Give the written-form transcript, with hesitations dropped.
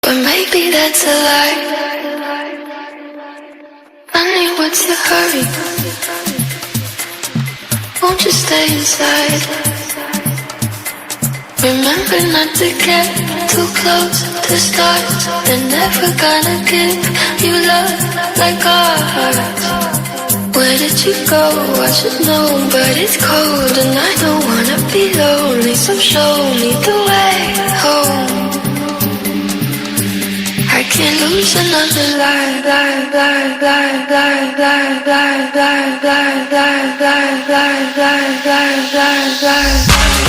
but maybe that's a lie. Honey, what's your hurry? Won't you stay inside? Remember not to get too close to stars. They're never gonna give you love like ours. Where did you go? I should know, but it's cold and I don't wanna be lonely. So show me the way home. I can't lose another life, life, life, life, life, life, life, life, life, life, life, life, life, life, life, life.